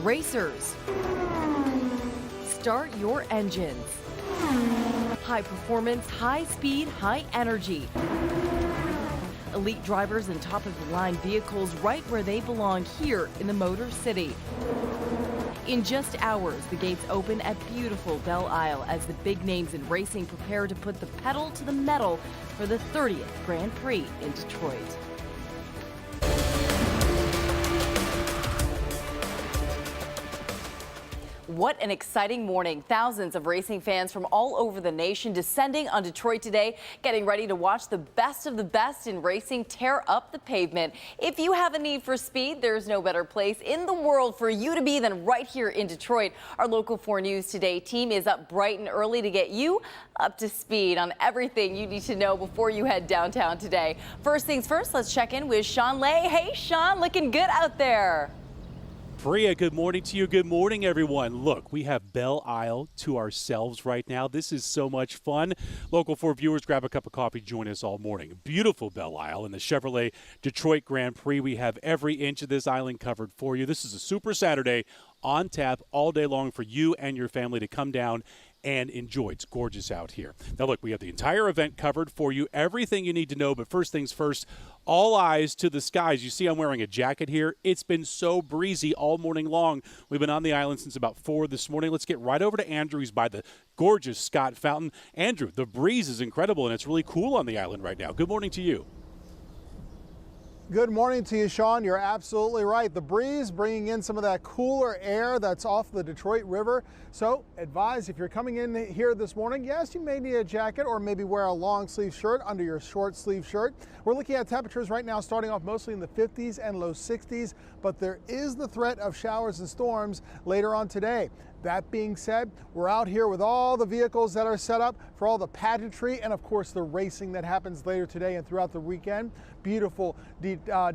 Racers, start your engines. High performance, high speed, high energy. Elite drivers and top-of-the-line vehicles right where they belong here in the Motor City. In just hours, the gates open at beautiful Belle Isle as the big names in racing prepare to put the pedal to the metal for the 30th Grand Prix in Detroit. What an exciting morning. Thousands of racing fans from all over the nation descending on Detroit today, getting ready to watch the best of the best in racing tear up the pavement. If you have a need for speed, there's no better place in the world for you to be than right here in Detroit. Our Local 4 News Today team is up bright and early to get you up to speed on everything you need to know before you head downtown today. First things first, let's check in with Sean Lay. Hey, Sean, looking good out there. Priya, good morning to you. Good morning, everyone. Look, we have Belle Isle to ourselves right now. This is so much fun. Local 4 viewers, grab a cup of coffee, join us all morning. Beautiful Belle Isle in the Chevrolet Detroit Grand Prix. We have every inch of this island covered for you. This is a super Saturday on tap all day long for you and your family to come down and enjoy. It's gorgeous out here. Now, look, we have the entire event covered for you, everything you need to know. But first things first, all eyes to the skies. You see I'm wearing a jacket here. It's been so breezy all morning long. We've been on the island since about 4 this morning. Let's get right over to Andrew's by the gorgeous Scott Fountain. Andrew, the breeze is incredible, and it's really cool on the island right now. Good morning to you. Good morning to you, Sean. You're absolutely right. The breeze bringing in some of that cooler air that's off the Detroit River. So advise if you're coming in here this morning, yes, you may need a jacket or maybe wear a long sleeve shirt under your short sleeve shirt. We're looking at temperatures right now starting off mostly in the 50s and low 60s, but there is the threat of showers and storms later on today. That being said, we're out here with all the vehicles that are set up for all the pageantry and, of course, the racing that happens later today and throughout the weekend. Beautiful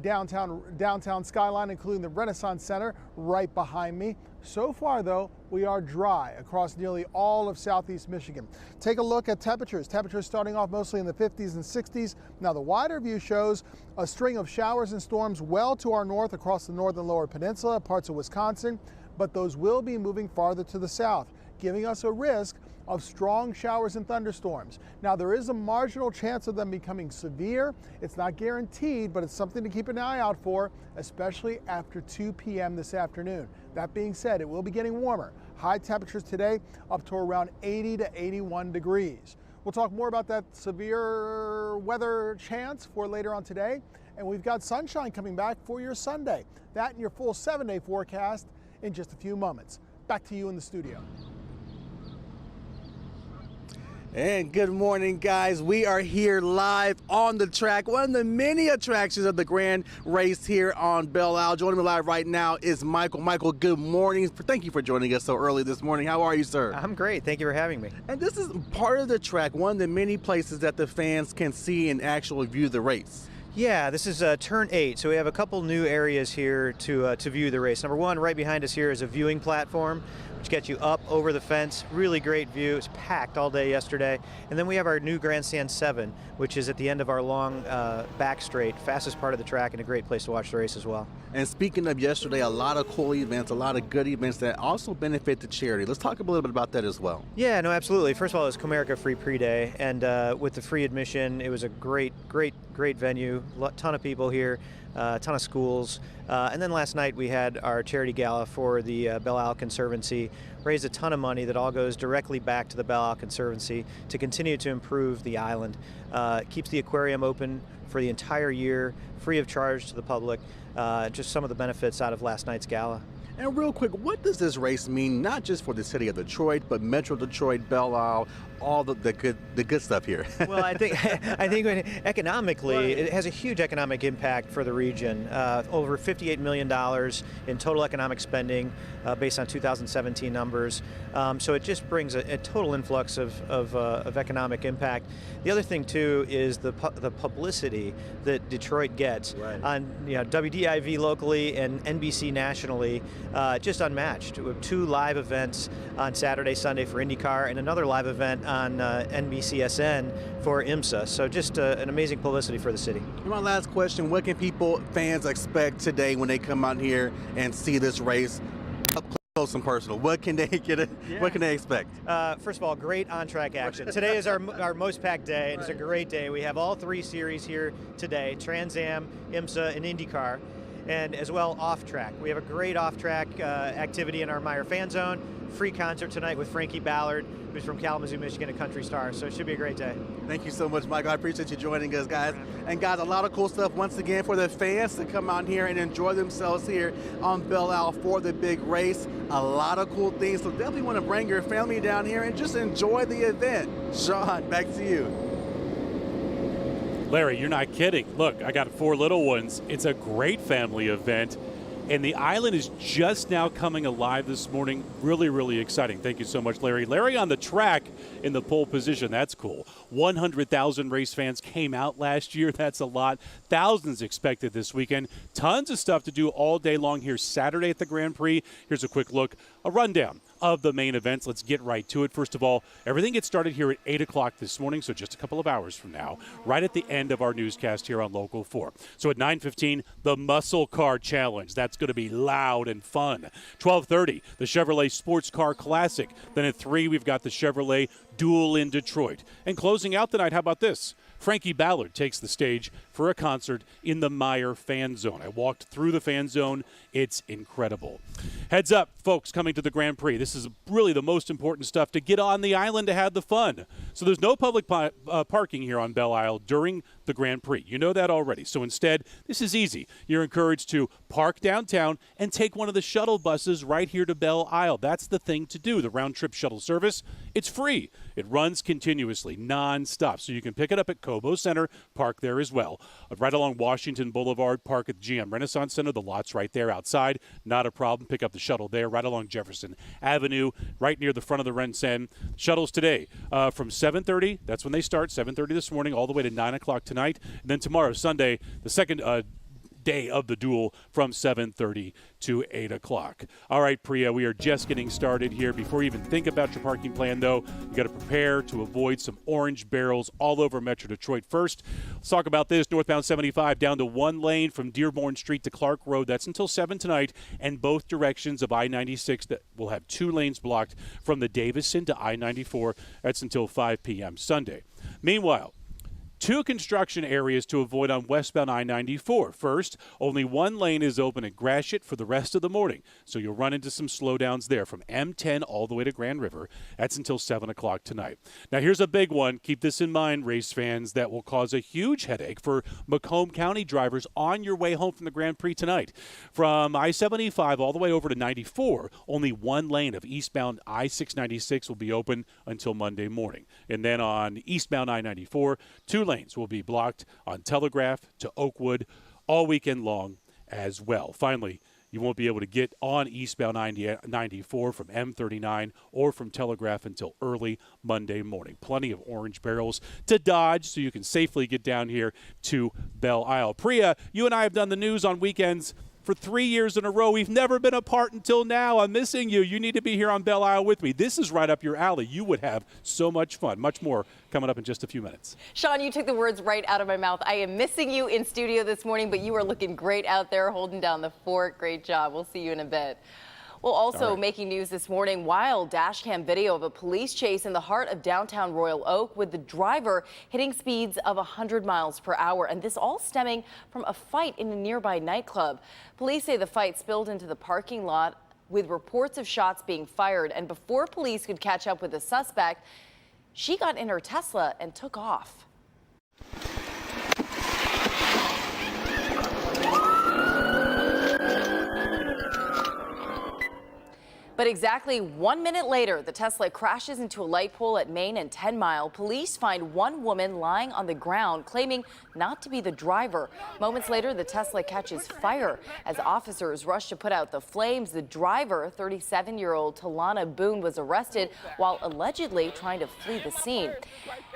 downtown skyline, including the Renaissance Center right behind me. So far, though, we are dry across nearly all of southeast Michigan. Take a look at temperatures. Temperatures starting off mostly in the 50s and 60s. Now, the wider view shows a string of showers and storms well to our north across the northern lower peninsula, parts of Wisconsin, but those will be moving farther to the south, giving us a risk of strong showers and thunderstorms. Now, there is a marginal chance of them becoming severe. It's not guaranteed, but it's something to keep an eye out for, especially after 2 p.m. this afternoon. That being said, it will be getting warmer. High temperatures today up to around 80 to 81 degrees. We'll talk more about that severe weather chance for later on today. And we've got sunshine coming back for your Sunday. That and your full 7-day forecast in just a few moments. Back to you in the studio. And good morning, guys. We are here live on the track, one of the many attractions of the Grand Race here on Belle Isle. Joining me live right now is Michael. Michael, good morning. Thank you for joining us so early this morning. How are you, sir? I'm great. Thank you for having me. And this is part of the track, one of the many places that the fans can see and actually view the race. Yeah, this is turn 8, so we have a couple new areas here to view the race. Number one, right behind us here is a viewing platform, which gets you up over the fence. Really great view. It's packed all day yesterday. And then we have our new Grandstand 7, which is at the end of our long back straight, fastest part of the track, and a great place to watch the race as well. And speaking of yesterday, a lot of cool events, a lot of good events that also benefit the charity. Let's talk a little bit about that as well. Yeah, no, absolutely. First of all, it was Comerica Free Pre-Day, and with the free admission, it was a great venue. Ton of people here, a ton of schools. And then last night we had our charity gala for the Belle Isle Conservancy. Raised a ton of money that all goes directly back to the Belle Isle Conservancy to continue to improve the island. Keeps the aquarium open for the entire year, free of charge to the public. Just some of the benefits out of last night's gala. And real quick, what does this race mean, not just for the city of Detroit, but Metro Detroit, Belle Isle, all the good stuff here? Well, I think economically, it has a huge economic impact for the region. Over $58 million in total economic spending based on 2017 numbers. So it just brings a total influx of economic impact. The other thing too is the publicity that Detroit gets on WDIV locally and NBC nationally, just unmatched. We have 2 live events on Saturday, Sunday for IndyCar, and another live event on NBCSN for IMSA. So just an amazing publicity for the city. And my last question, what can fans expect today when they come out here and see this race? close and personal. What can they get? What can they expect? First of all, great on-track action. Today is our most packed day, and it's a great day. We have all 3 series here today, Trans Am, IMSA, and IndyCar, and as well off-track. We have a great off-track activity in our Meyer Fan Zone. Free concert tonight with Frankie Ballard, who's from Kalamazoo, Michigan, a country star. So it should be a great day. Thank you so much, Michael. I appreciate you joining us, guys. And guys, a lot of cool stuff once again for the fans to come out here and enjoy themselves here on Belle Isle for the big race. A lot of cool things. So definitely want to bring your family down here and just enjoy the event. Sean, back to you. Larry, you're not kidding. Look, I got 4 little ones. It's a great family event. And the island is just now coming alive this morning. Really, really exciting. Thank you so much, Larry. Larry on the track in the pole position. That's cool. 100,000 race fans came out last year. That's a lot. Thousands expected this weekend. Tons of stuff to do all day long here Saturday at the Grand Prix. Here's a quick look, a rundown of the main events. Let's get right to it. First of all, everything gets started here at 8 o'clock this morning, so just a couple of hours from now, right at the end of our newscast here on Local 4. So at 9:15, the Muscle Car Challenge. That's going to be loud and fun. 12:30, the Chevrolet Sports Car Classic. Then at 3, we've got the Chevrolet Duel in Detroit. And closing out the night, how about this? Frankie Ballard takes the stage for a concert in the Meyer Fan Zone. I walked through the fan zone. It's incredible. Heads up, folks, coming to the Grand Prix. This is really the most important stuff to get on the island to have the fun. So there's no public parking here on Belle Isle during the Grand Prix. You know that already. So instead, this is easy. You're encouraged to park downtown and take one of the shuttle buses right here to Belle Isle. That's the thing to do. The round-trip shuttle service, it's free. It runs continuously, non-stop. So you can pick it up at Cobo Center, park there as well. Right along Washington Boulevard, park at the GM Renaissance Center. The lot's right there outside. Not a problem. Pick up the shuttle there. Right along Jefferson Avenue, right near the front of the RenCen. Shuttles today from 7:30. That's when they start, 7:30 this morning, all the way to 9 o'clock tonight. And then tomorrow, Sunday, the second day of the duel from 7:30 to 8 o'clock. All right, Priya, we are just getting started here. Before you even think about your parking plan, though, you got to prepare to avoid some orange barrels all over Metro Detroit. First, let's talk about this. Northbound 75 down to 1 lane from Dearborn Street to Clark Road. That's until 7 tonight. And both directions of I-96 that will have 2 lanes blocked from the Davison to I-94. That's until 5 p.m. Sunday. Meanwhile, 2 construction areas to avoid on westbound I-94. First, only 1 lane is open at Gratiot for the rest of the morning, so you'll run into some slowdowns there from M10 all the way to Grand River. That's until 7 o'clock tonight. Now, here's a big one. Keep this in mind, race fans, that will cause a huge headache for Macomb County drivers on your way home from the Grand Prix tonight. From I-75 all the way over to 94, only 1 lane of eastbound I-696 will be open until Monday morning. And then on eastbound I-94, 2 lanes will be blocked on Telegraph to Oakwood all weekend long as well. Finally, you won't be able to get on eastbound 94 from M39 or from Telegraph until early Monday morning. Plenty of orange barrels to dodge so you can safely get down here to Belle Isle. Priya, you and I have done the news on weekends for 3 years in a row. We've never been apart until now. I'm missing you. You need to be here on Belle Isle with me. This is right up your alley. You would have so much fun. Much more coming up in just a few minutes. Sean, you took the words right out of my mouth. I am missing you in studio this morning, but you are looking great out there holding down the fort. Great job. We'll see you in a bit. Well, also making news this morning, wild dash cam video of a police chase in the heart of downtown Royal Oak with the driver hitting speeds of 100 miles per hour. And this all stemming from a fight in a nearby nightclub. Police say the fight spilled into the parking lot with reports of shots being fired. And before police could catch up with the suspect, she got in her Tesla and took off. But exactly 1 minute later, the Tesla crashes into a light pole at Main and 10 Mile. Police find one woman lying on the ground, claiming not to be the driver. Moments later, the Tesla catches fire. As officers rush to put out the flames, the driver, 37-year-old Talana Boone, was arrested while allegedly trying to flee the scene.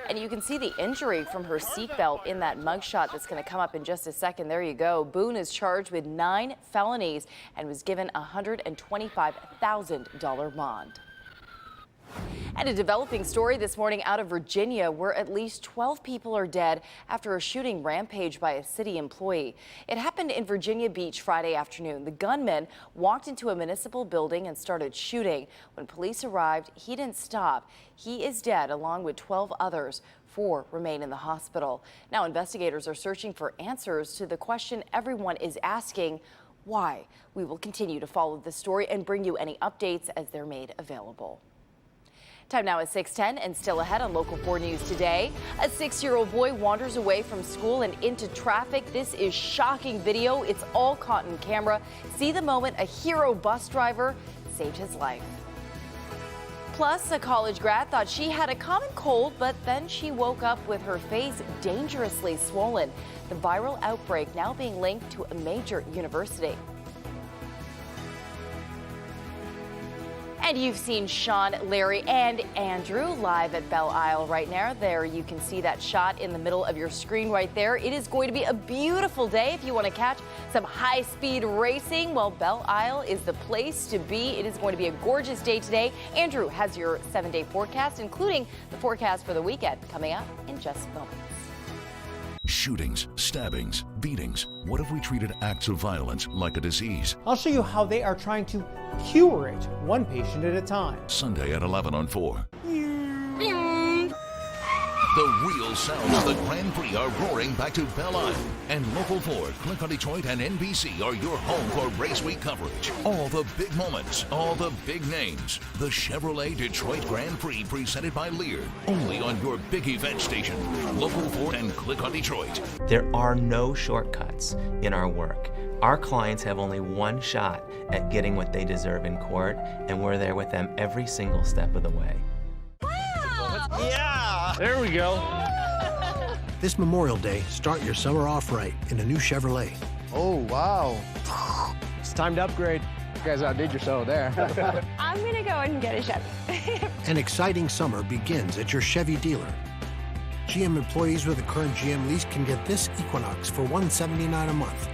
And you can see the injury from her seatbelt in that mugshot that's going to come up in just a second. There you go. Boone is charged with 9 felonies and was given a $125,000 bond. And a developing story this morning out of Virginia, where at least 12 people are dead after a shooting rampage by a city employee. It happened in Virginia Beach Friday afternoon. The gunman walked into a municipal building and started shooting. When police arrived, he didn't stop. He is dead along with 12 others. 4 remain in the hospital. Now investigators are searching for answers to the question everyone is asking: why? We will continue to follow this story and bring you any updates as they're made available. Time now is 6:10 and still ahead on Local 4 News today. A 6-year-old boy wanders away from school and into traffic. This is shocking video. It's all caught in camera. See the moment a hero bus driver saved his life. Plus, a college grad thought she had a common cold, but then she woke up with her face dangerously swollen. The viral outbreak now being linked to a major university. And you've seen Sean, Larry, and Andrew live at Belle Isle right now. There you can see that shot in the middle of your screen right there. It is going to be a beautiful day if you want to catch some high-speed racing. Well, Belle Isle is the place to be. It is going to be a gorgeous day today. Andrew has your 7-day forecast, including the forecast for the weekend, coming up in just moments. Shootings, stabbings, beatings. What if we treated acts of violence like a disease? I'll show you how they are trying to cure it, one patient at a time. Sunday at 11 on 4. The real sounds of the Grand Prix are roaring back to Belle Isle. And Local 4, Click on Detroit, and NBC are your home for Race Week coverage. All the big moments, all the big names. The Chevrolet Detroit Grand Prix presented by Lear. Only on your big event station. Local 4 and Click on Detroit. There are no shortcuts in our work. Our clients have only one shot at getting what they deserve in court, and we're there with them every single step of the way. Yeah! There we go. This Memorial Day, start your summer off right in a new Chevrolet. Oh, wow. It's time to upgrade. You guys outdid yourself there. I'm going to go and get a Chevy. An exciting summer begins at your Chevy dealer. GM employees with a current GM lease can get this Equinox for $179 a month.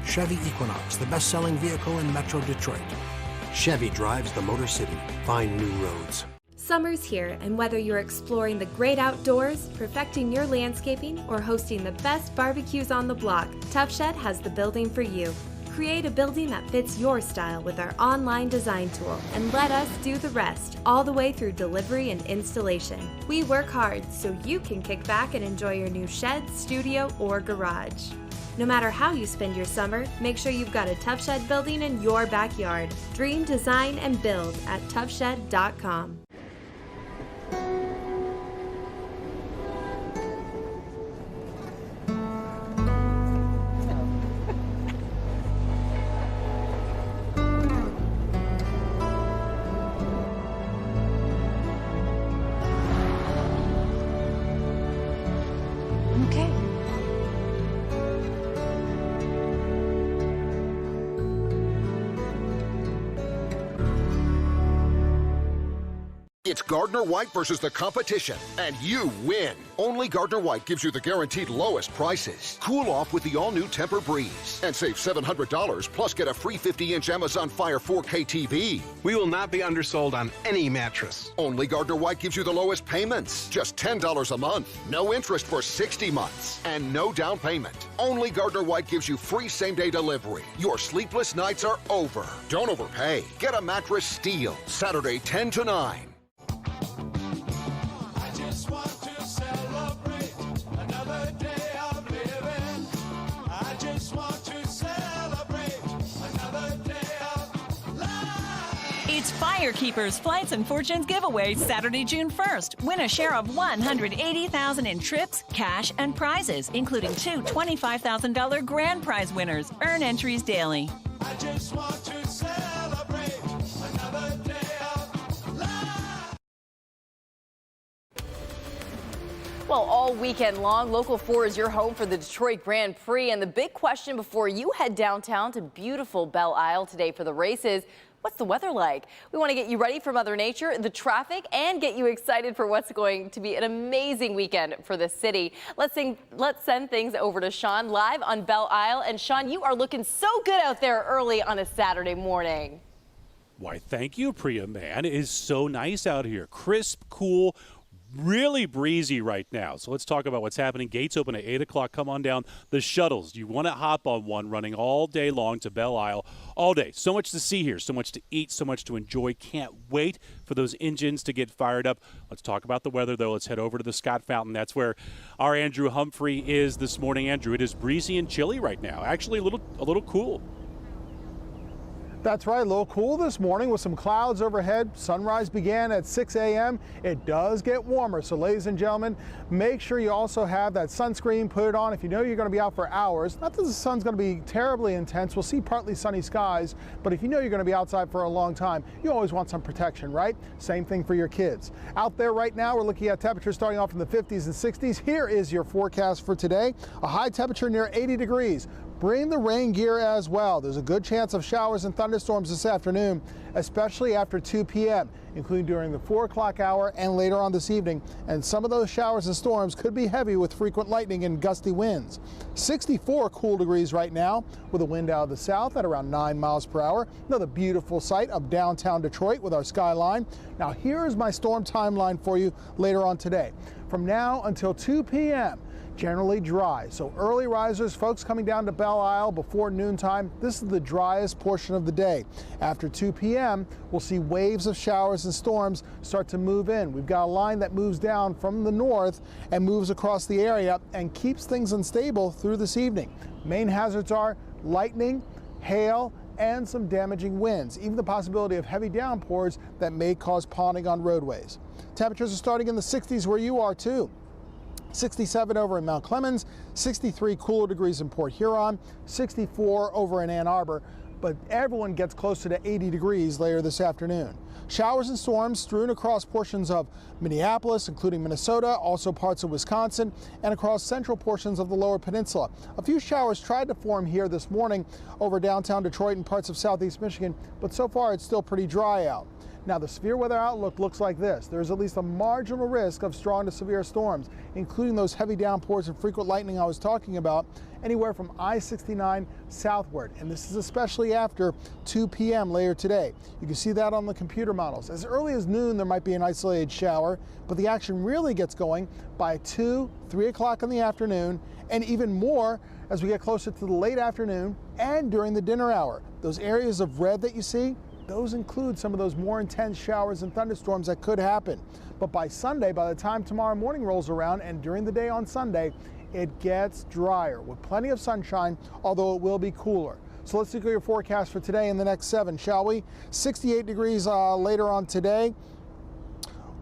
Chevy Equinox, the best-selling vehicle in Metro Detroit. Chevy drives the Motor City. Find new roads. Summer's here, and whether you're exploring the great outdoors, perfecting your landscaping, or hosting the best barbecues on the block, Tough Shed has the building for you. Create a building that fits your style with our online design tool, and let us do the rest, all the way through delivery and installation. We work hard so you can kick back and enjoy your new shed, studio, or garage. No matter how you spend your summer, make sure you've got a Tough Shed building in your backyard. Dream, design, and build at toughshed.com. It's Gardner White versus the competition, and you win. Only Gardner White gives you the guaranteed lowest prices. Cool off with the all-new Tempur-Breeze and save $700, plus get a free 50-inch Amazon Fire 4K TV. We will not be undersold on any mattress. Only Gardner White gives you the lowest payments, just $10 a month. No interest for 60 months, and no down payment. Only Gardner White gives you free same-day delivery. Your sleepless nights are over. Don't overpay. Get a mattress steal, Saturday 10 to 9. It's Firekeepers Flights and Fortunes giveaway Saturday, June 1st. Win a share of $180,000 in trips, cash, and prizes, including 2 $25,000 grand prize winners. Earn entries daily. I just want to celebrate another day of life. Well, all weekend long, Local 4 is your home for the Detroit Grand Prix. And the big question before you head downtown to beautiful Belle Isle today for the races: what's the weather like? We want to get you ready for Mother Nature, the traffic, and get you excited for what's going to be an amazing weekend for the city. Let's send things over to Sean live on Belle Isle. And Sean, you are looking so good out there early on a Saturday morning. Why, thank you, Priya, man. It is so nice out here. Crisp, cool, really breezy right now. So let's talk about what's happening. Gates open at 8 o'clock. Come on down. The shuttles, you want to hop on one running all day long to Belle Isle all day. So much to see here, so much to eat, so much to enjoy. Can't wait for those engines to get fired up. Let's talk about the weather, though. Let's head over to the Scott Fountain. That's where our Andrew Humphrey is this morning. Andrew, it is breezy and chilly right now. Actually, a little cool. That's right, a little cool this morning with some clouds overhead. Sunrise began at 6 a.m. It does get warmer, so ladies and gentlemen, make sure you also have that sunscreen, put it on if you know you're going to be out for hours. Not that the sun's going to be terribly intense. We'll see partly sunny skies, but if you know you're going to be outside for a long time, you always want some protection, right? Same thing for your kids. Out there right now, we're looking at temperatures starting off in the 50s and 60s. Here is your forecast for today. A high temperature near 80 degrees. Bring the rain gear as well. There's a good chance of showers and thunderstorms this afternoon, especially after 2 p.m., including during the 4 o'clock hour and later on this evening. And some of those showers and storms could be heavy with frequent lightning and gusty winds. 64 cool degrees right now with a wind out of the south at around 9 miles per hour. Another beautiful sight of downtown Detroit with our skyline. Now here's my storm timeline for you later on today. From now until 2 p.m., generally dry. So early risers, folks coming down to Belle Isle before noontime, this is the driest portion of the day. After 2 p.m., we'll see waves of showers and storms start to move in. We've got a line that moves down from the north and moves across the area and keeps things unstable through this evening. Main hazards are lightning, hail, and some damaging winds, even the possibility of heavy downpours that may cause ponding on roadways. Temperatures are starting in the 60s where you are too. 67 over in Mount Clemens, 63 cooler degrees in Port Huron, 64 over in Ann Arbor, but everyone gets closer to 80 degrees later this afternoon. Showers and storms strewn across portions of Minneapolis, including Minnesota, also parts of Wisconsin, and across central portions of the lower peninsula. A few showers tried to form here this morning over downtown Detroit and parts of southeast Michigan, but so far it's still pretty dry out. Now, the severe weather outlook looks like this. There's at least a marginal risk of strong to severe storms, including those heavy downpours and frequent lightning I was talking about, anywhere from I-69 southward. And this is especially after 2 p.m. later today. You can see that on the computer models. As early as noon, there might be an isolated shower, but the action really gets going by 2, 3 o'clock in the afternoon, and even more as we get closer to the late afternoon and during the dinner hour. Those areas of red that you see, those include some of those more intense showers and thunderstorms that could happen. But by Sunday, by the time tomorrow morning rolls around and during the day on Sunday, it gets drier with plenty of sunshine, although it will be cooler. So let's look at your forecast for today and the next 7, shall we? 68 degrees later on today.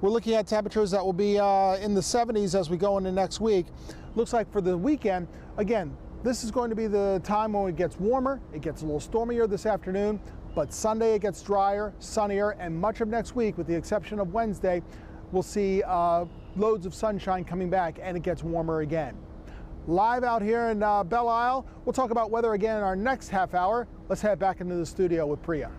We're looking at temperatures that will be in the 70s as we go into next week. Looks like for the weekend, again, this is going to be the time when it gets warmer. It gets a little stormier this afternoon. But Sunday it gets drier, sunnier, and much of next week, with the exception of Wednesday, we'll see loads of sunshine coming back and it gets warmer again. Live out here in Belle Isle, we'll talk about weather again in our next half hour. Let's head back into the studio with Priya.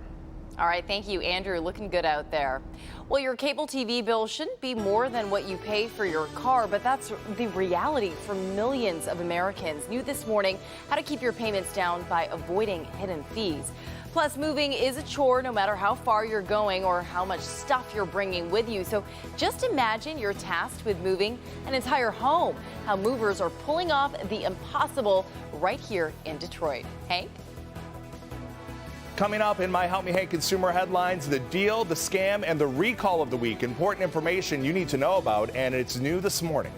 All right, thank you, Andrew. Looking good out there. Well, your cable TV bill shouldn't be more than what you pay for your car, but that's the reality for millions of Americans. New this morning, how to keep your payments down by avoiding hidden fees. Plus, moving is a chore no matter how far you're going or how much stuff you're bringing with you. So just imagine you're tasked with moving an entire home. How movers are pulling off the impossible right here in Detroit. Hank? Coming up in my Help Me Hank consumer headlines, the deal, the scam, and the recall of the week. Important information you need to know about, and it's new this morning.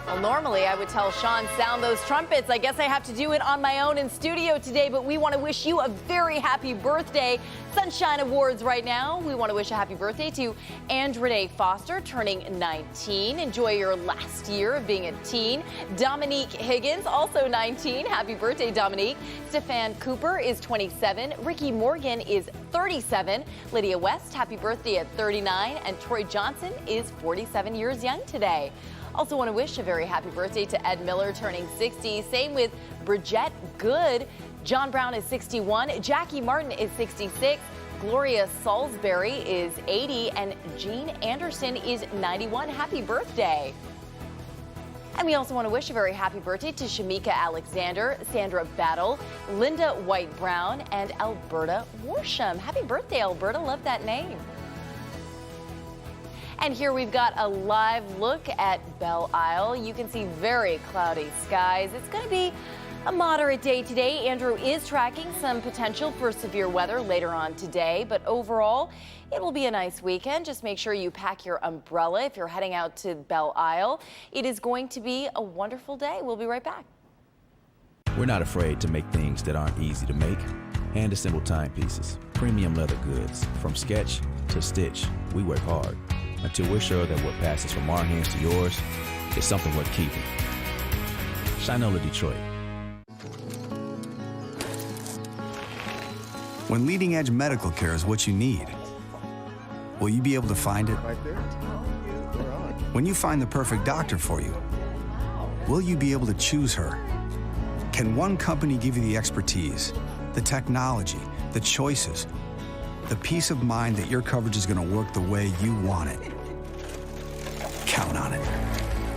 Well, normally I would tell Sean, sound those trumpets. I guess I have to do it on my own in studio today, but we want to wish you a very happy birthday. Sunshine Awards right now. We want to wish a happy birthday to Andrea Foster, turning 19. Enjoy your last year of being a teen. Dominique Higgins, also 19. Happy birthday, Dominique. Stefan Cooper is 27. Ricky Morgan is 37. Lydia West, happy birthday at 39. And Troy Johnson is 47 years young today. Also want to wish a very happy birthday to Ed Miller, turning 60. Same with Bridget Good. John Brown is 61. Jackie Martin is 66. Gloria Salisbury is 80. And Jean Anderson is 91. Happy birthday. And we also want to wish a very happy birthday to Shamika Alexander, Sandra Battle, Linda White-Brown, and Alberta Worsham. Happy birthday, Alberta. Love that name. And here we've got a live look at Belle Isle. You can see very cloudy skies. It's going to be a moderate day today. Andrew is tracking some potential for severe weather later on today, but overall, it will be a nice weekend. Just make sure you pack your umbrella if you're heading out to Belle Isle. It is going to be a wonderful day. We'll be right back. We're not afraid to make things that aren't easy to make. Hand-assembled timepieces, premium leather goods, from sketch to stitch. We work hard until we're sure that what passes from our hands to yours is something worth keeping. Shinola Detroit. When leading-edge medical care is what you need, will you be able to find it? Right there. When you find the perfect doctor for you, will you be able to choose her? Can one company give you the expertise, the technology, the choices, the peace of mind that your coverage is going to work the way you want it? Count on it.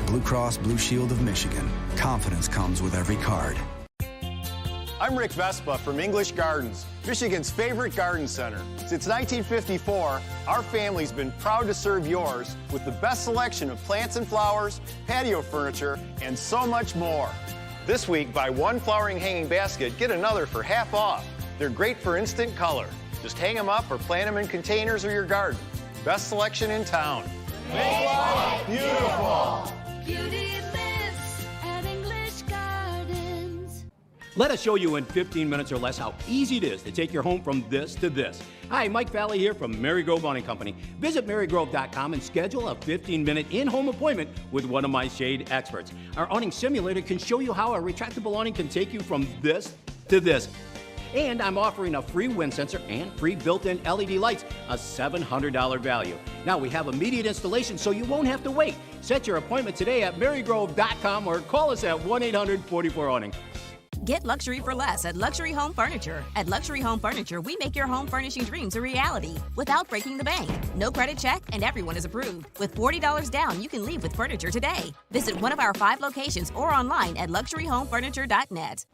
Blue Cross Blue Shield of Michigan. Confidence comes with every card. I'm Rick Vespa from English Gardens, Michigan's favorite garden center. Since 1954, our family's been proud to serve yours with the best selection of plants and flowers, patio furniture, and so much more. This week, buy one flowering hanging basket, get another for half off. They're great for instant color. Just hang them up or plant them in containers or your garden. Best selection in town. Make life beautiful. Beauty lives at English Gardens. Let us show you in 15 minutes or less how easy it is to take your home from this to this. Hi, Mike Valley here from Marygrove Awning Company. Visit marygrove.com and schedule a 15-minute in-home appointment with one of my shade experts. Our awning simulator can show you how a retractable awning can take you from this to this. And I'm offering a free wind sensor and free built-in LED lights, a $700 value. Now we have immediate installation, so you won't have to wait. Set your appointment today at marygrove.com or call us at 1-800-44-AWNING. Get luxury for less at Luxury Home Furniture. At Luxury Home Furniture, we make your home furnishing dreams a reality without breaking the bank. No credit check, and everyone is approved. With $40 down, you can leave with furniture today. Visit one of our 5 locations or online at luxuryhomefurniture.net.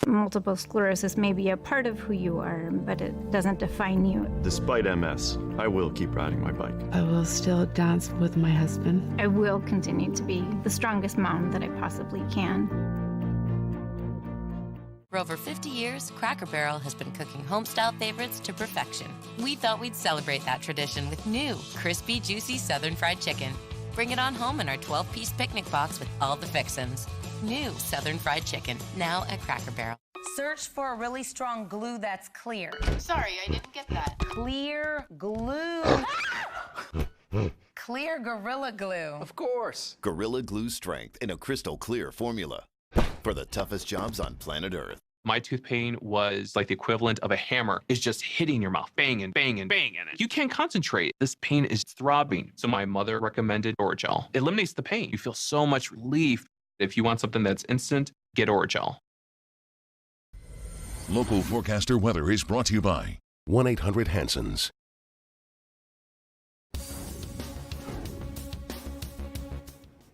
Multiple sclerosis may be a part of who you are, but it doesn't define you. Despite MS, I will keep riding my bike. I will still dance with my husband. I will continue to be the strongest mom that I possibly can. For over 50 years, Cracker Barrel has been cooking home-style favorites to perfection. We thought we'd celebrate that tradition with new, crispy, juicy Southern Fried Chicken. Bring it on home in our 12-piece picnic box with all the fixins. New Southern Fried Chicken, now at Cracker Barrel. Search for a really strong glue that's clear. Sorry, I didn't get that. Clear glue. Clear Gorilla Glue. Of course. Gorilla Glue strength in a crystal clear formula for the toughest jobs on planet Earth. My tooth pain was like the equivalent of a hammer. It's just hitting your mouth, banging, banging, banging. You can't concentrate. This pain is throbbing. So my mother recommended Orajel. It eliminates the pain. You feel so much relief. If you want something that's instant, get Orajel. Local forecaster weather is brought to you by 1-800-HANSON's.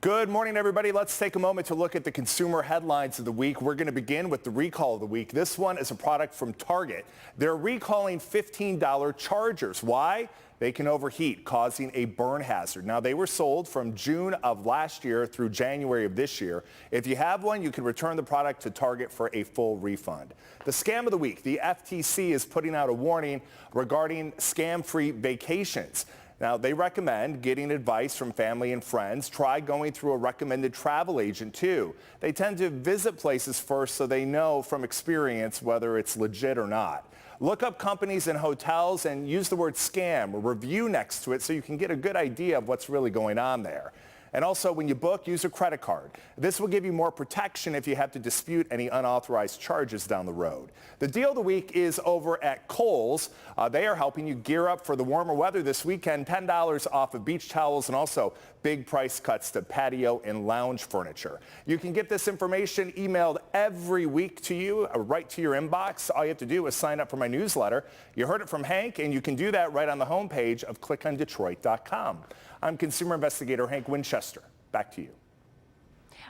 Good morning, everybody. Let's take a moment to look at the consumer headlines of the week. We're going to begin with the recall of the week. This one is a product from Target. They're recalling $15 chargers. Why? They can overheat, causing a burn hazard. Now, they were sold from June of last year through January of this year. If you have one, you can return the product to Target for a full refund. The scam of the week. The FTC is putting out a warning regarding scam-free vacations. Now, they recommend getting advice from family and friends. Try going through a recommended travel agent, too. They tend to visit places first so they know from experience whether it's legit or not. Look up companies and hotels and use the word scam or review next to it so you can get a good idea of what's really going on there. And also, when you book, use a credit card. This will give you more protection if you have to dispute any unauthorized charges down the road. The deal of the week is over at Kohl's. They are helping you gear up for the warmer weather this weekend. $10 off of beach towels and also big price cuts to patio and lounge furniture. You can get this information emailed every week to you, right to your inbox. All you have to do is sign up for my newsletter. You heard it from Hank, and you can do that right on the homepage of clickondetroit.com. I'm consumer investigator Hank Winchester. Back to you.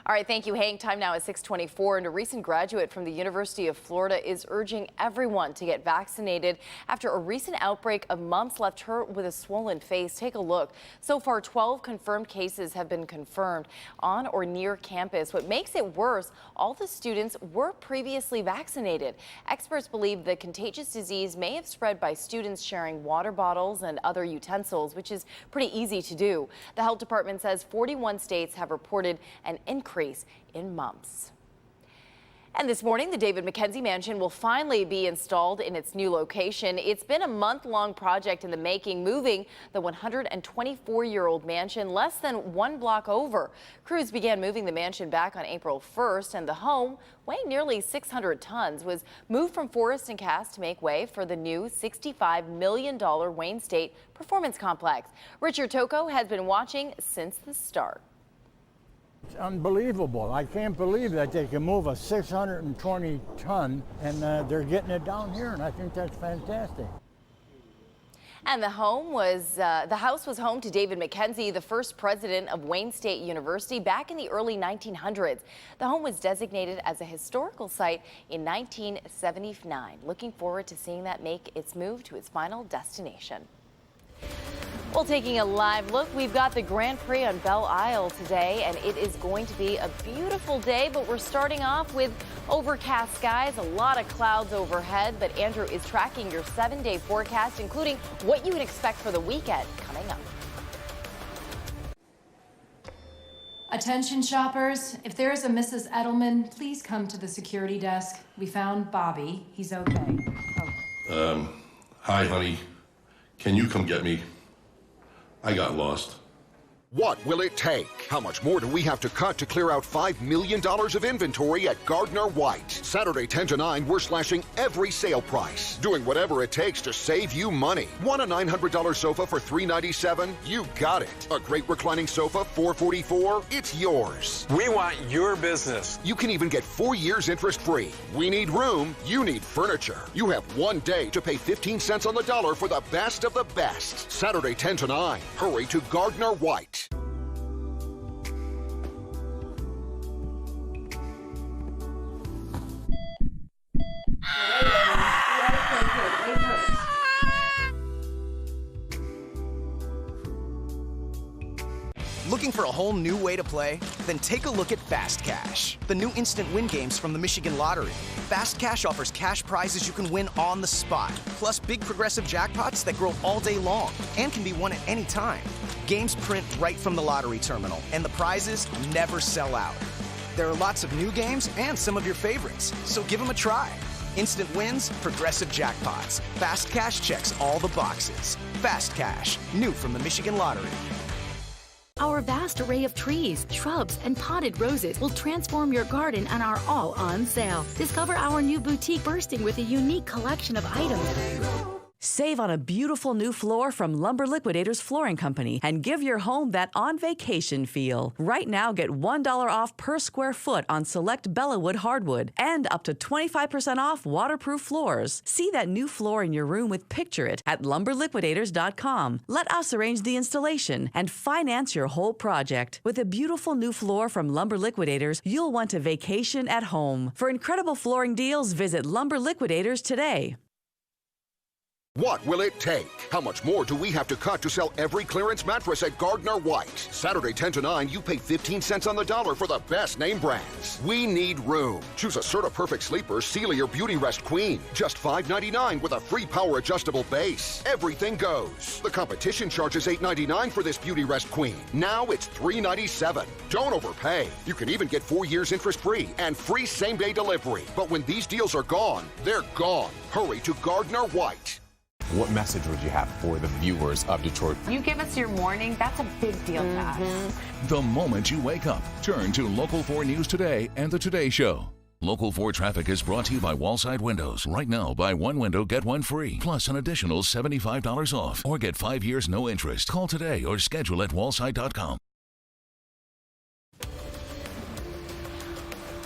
All right, thank you, Hank. Time now is 6:24, and a recent graduate from the University of Florida is urging everyone to get vaccinated after a recent outbreak of mumps left her with a swollen face. Take a look. So far, 12 confirmed cases have been confirmed on or near campus. What makes it worse, all the students were previously vaccinated. Experts believe the contagious disease may have spread by students sharing water bottles and other utensils, which is pretty easy to do. The health department says 41 states have reported an increase in mumps. And this morning, the David Mackenzie Mansion will finally be installed in its new location. It's been a month-long project in the making, moving the 124-year-old mansion less than 1 block over. Crews began moving the mansion back on April 1st, and the home, weighing nearly 600 tons, was moved from Forest and Cass to make way for the new $65 million Wayne State Performance Complex. Richard Tocco has been watching since the start. It's unbelievable. I can't believe that they can move a 620 ton and they're getting it down here, and I think that's fantastic. And the house was home to David Mackenzie, the first president of Wayne State University back in the early 1900s. The home was designated as a historical site in 1979. Looking forward to seeing that make its move to its final destination. Well, taking a live look, we've got the Grand Prix on Belle Isle today, and it is going to be a beautiful day, but we're starting off with overcast skies, a lot of clouds overhead. But Andrew is tracking your 7-day forecast, including what you can expect for the weekend coming up. Attention shoppers, if there is a Mrs. Edelman, please come to the security desk. We found Bobby. He's okay. Hi, honey. Can you come get me? I got lost. What will it take? How much more do we have to cut to clear out $5 million of inventory at Gardner White? Saturday 10 to 9, we're slashing every sale price, doing whatever it takes to save you money. Want a $900 sofa for $397? You got it. A great reclining sofa, $444? It's yours. We want your business. You can even get 4 years interest-free. We need room, you need furniture. You have 1 day to pay 15 cents on the dollar for the best of the best. Saturday 10 to 9. Hurry to Gardner White. Looking for a whole new way to play? Then take a look at Fast Cash, the new instant win games from the Michigan Lottery. Fast Cash offers cash prizes you can win on the spot, plus big progressive jackpots that grow all day long and can be won at any time. Games print right from the lottery terminal, and the prizes never sell out. There are lots of new games and some of your favorites, so give them a try. Instant wins, progressive jackpots. Fast Cash checks all the boxes. Fast Cash, new from the Michigan Lottery. Our vast array of trees, shrubs, and potted roses will transform your garden and are all on sale. Discover our new boutique bursting with a unique collection of items. Save on a beautiful new floor from Lumber Liquidators Flooring Company and give your home that on-vacation feel. Right now, get $1 off per square foot on select Bellawood hardwood and up to 25% off waterproof floors. See that new floor in your room with Picture It at lumberliquidators.com. Let us arrange the installation and finance your whole project. With a beautiful new floor from Lumber Liquidators, you'll want a vacation at home. For incredible flooring deals, visit Lumber Liquidators today. What will it take? How much more do we have to cut to sell every clearance mattress at Gardner White? Saturday 10 to 9, you pay 15 cents on the dollar for the best name brands. We need room. Choose a Serta Perfect Sleeper, Sealy, or Beauty Rest Queen. Just $5.99 with a free power adjustable base. Everything goes. The competition charges $8.99 for this Beauty Rest Queen. Now it's $3.97. Don't overpay. You can even get 4 years interest-free and free same-day delivery. But when these deals are gone, they're gone. Hurry to Gardner White. what message would you have for the viewers of Detroit? You give us your morning, that's a big deal to us. The moment you wake up, turn to Local 4 News Today and The Today Show. Local 4 traffic is brought to you by Wallside Windows. Right now, buy one window, get one free, plus an additional $75 off, or get 5 years no interest. Call today or schedule at wallside.com.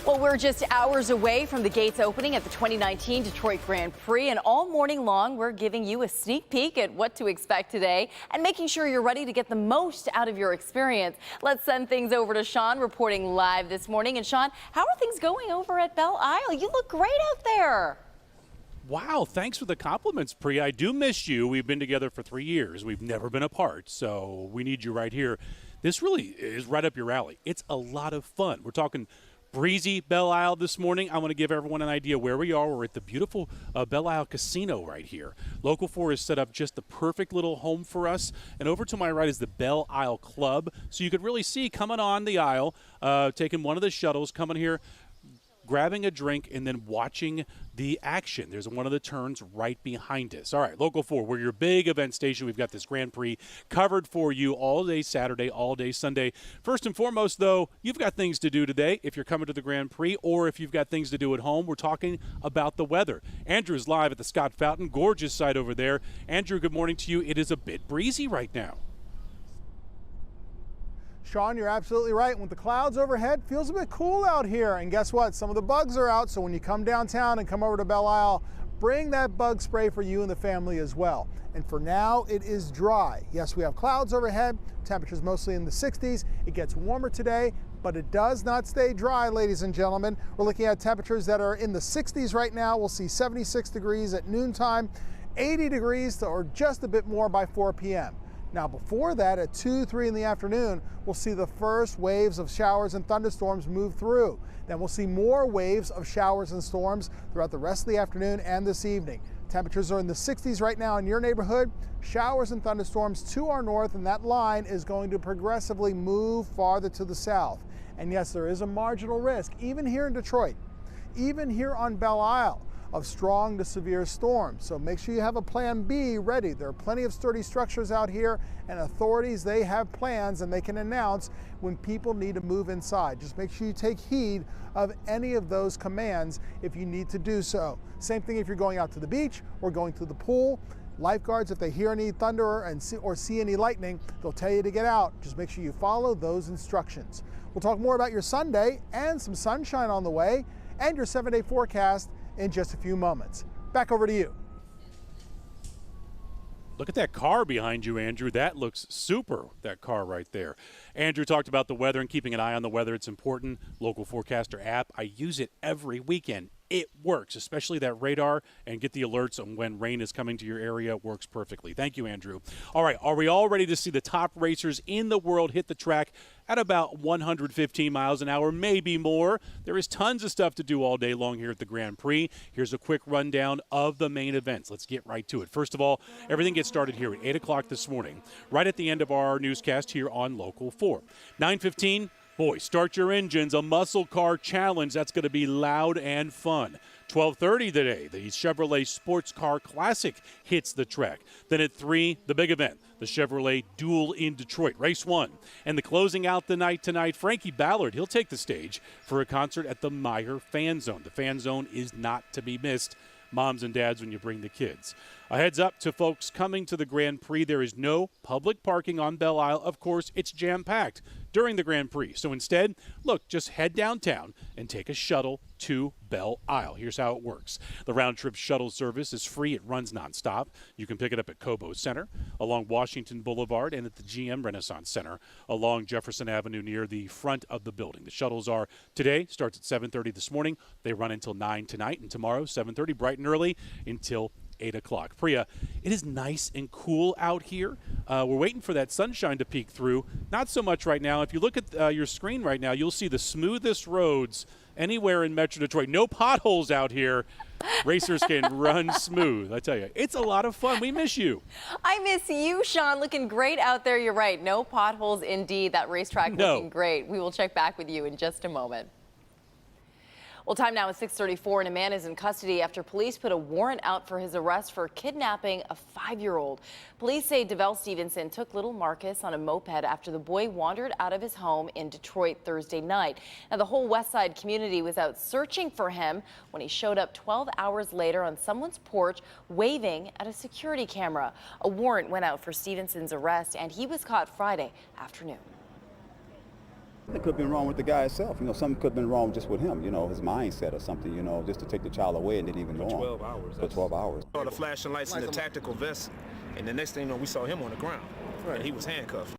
Well, we're just hours away from the gates opening at the 2019 Detroit Grand Prix, and all morning long, we're giving you a sneak peek at what to expect today and making sure you're ready to get the most out of your experience. Let's send things over to Sean, reporting live this morning. And Sean, how are things going over at Belle Isle? You look great out there. Wow, thanks for the compliments, Priya. I do miss you. We've been together for 3 years. We've never been apart, so we need you right here. This really is right up your alley. It's a lot of fun. We're talking breezy Belle Isle this morning. I want to give everyone an idea where we are. We're at the beautiful Belle Isle Casino right here. Local 4 has set up just the perfect little home for us. And over to my right is the Belle Isle Club. So you could really see coming on the aisle, taking one of the shuttles, coming here, grabbing a drink, and then watching the action. There's one of the turns right behind us. All right, Local 4, we're your big event station. We've got this Grand Prix covered for you all day Saturday, all day Sunday. First and foremost, though, you've got things to do today if you're coming to the Grand Prix, or if you've got things to do at home. We're talking about the weather. Andrew's live at the Scott Fountain. Gorgeous site over there. Andrew, good morning to you. It is a bit breezy right now. Sean, you're absolutely right. With the clouds overhead, feels a bit cool out here. And guess what? Some of the bugs are out. So when you come downtown and come over to Belle Isle, bring that bug spray for you and the family as well. And for now, it is dry. Yes, we have clouds overhead. Temperatures mostly in the 60s. It gets warmer today, but it does not stay dry, ladies and gentlemen. We're looking at temperatures that are in the 60s right now. We'll see 76 degrees at noontime, 80 degrees or just a bit more by 4 p.m. Now before that, at 2, 3 in the afternoon, we'll see the first waves of showers and thunderstorms move through. Then we'll see more waves of showers and storms throughout the rest of the afternoon and this evening. Temperatures are in the 60s right now in your neighborhood. Showers and thunderstorms to our north, and that line is going to progressively move farther to the south. And yes, there is a marginal risk, even here in Detroit, even here on Belle Isle, of strong to severe storms. So make sure you have a plan B ready. There are plenty of sturdy structures out here, and authorities, they have plans and they can announce when people need to move inside. Just make sure you take heed of any of those commands if you need to do so. Same thing if you're going out to the beach or going to the pool. Lifeguards, if they hear any thunder or see any lightning, they'll tell you to get out. Just make sure you follow those instructions. We'll talk more about your Sunday and some sunshine on the way and your 7-day forecast in just a few moments. Back over to you. Look at that car behind you, Andrew. That looks super, that car right there. Andrew talked about the weather and keeping an eye on the weather. It's important. Local Forecaster app. I use it every weekend. It works, especially that radar, and get the alerts on when rain is coming to your area. It works perfectly. Thank you, Andrew. All right, are we all ready to see the top racers in the world hit the track at about 115 miles an hour, maybe more? There is tons of stuff to do all day long here at the Grand Prix. Here's a quick rundown of the main events. Let's get right to it. First of all, everything gets started here at 8 o'clock this morning, right at the end of our newscast here on Local 4. 9:15. Boy, start your engines, a muscle car challenge. That's going to be loud and fun. 12:30 today, the Chevrolet Sports Car Classic hits the track. Then at 3, the big event, the Chevrolet Duel in Detroit, race 1. And the closing out the night tonight, Frankie Ballard, he'll take the stage for a concert at the Meijer Fan Zone. The Fan Zone is not to be missed, moms and dads, when you bring the kids. A heads up to folks coming to the Grand Prix, there is no public parking on Belle Isle. Of course, it's jam-packed during the Grand Prix. So instead, look, just head downtown and take a shuttle to Belle Isle. Here's how it works. The round-trip shuttle service is free. It runs nonstop. You can pick it up at Cobo Center, along Washington Boulevard, and at the GM Renaissance Center along Jefferson Avenue near the front of the building. The shuttles are today, starts at 7:30 this morning. They run until 9 tonight, and tomorrow, 7:30, bright and early, until 8 o'clock. Priya, it is nice and cool out here. We're waiting for that sunshine to peek through. Not so much right now. If you look at your screen right now, you'll see the smoothest roads anywhere in Metro Detroit. No potholes out here. Racers can run smooth. I tell you, it's a lot of fun. We miss you. I miss you, Sean. Looking great out there. You're right. No potholes indeed. That racetrack looking great. We will check back with you in just a moment. Well, time now is 6:34, and a man is in custody after police put a warrant out for his arrest for kidnapping a 5-year-old. Police say DeVell Stevenson took little Marcus on a moped after the boy wandered out of his home in Detroit Thursday night. Now, the whole West Side community was out searching for him when he showed up 12 hours later on someone's porch waving at a security camera. A warrant went out for Stevenson's arrest, and he was caught Friday afternoon. It could have been wrong with the guy himself. Something could have been wrong just with him, his mindset or something, just to take the child away and didn't even know him. 12 hours. For 12 hours. Saw the flashing lights and the tactical vest, and the next thing you know, we saw him on the ground. Right. And he was handcuffed.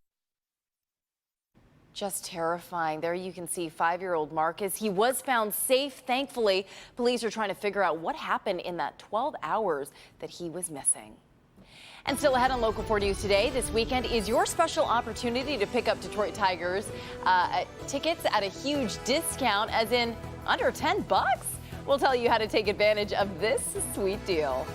Just terrifying. There you can see 5-year-old Marcus. He was found safe, thankfully. Police are trying to figure out what happened in that 12 hours that he was missing. And still ahead on Local 4 News today, this weekend is your special opportunity to pick up Detroit Tigers tickets at a huge discount, as in under $10. We'll tell you how to take advantage of this sweet deal.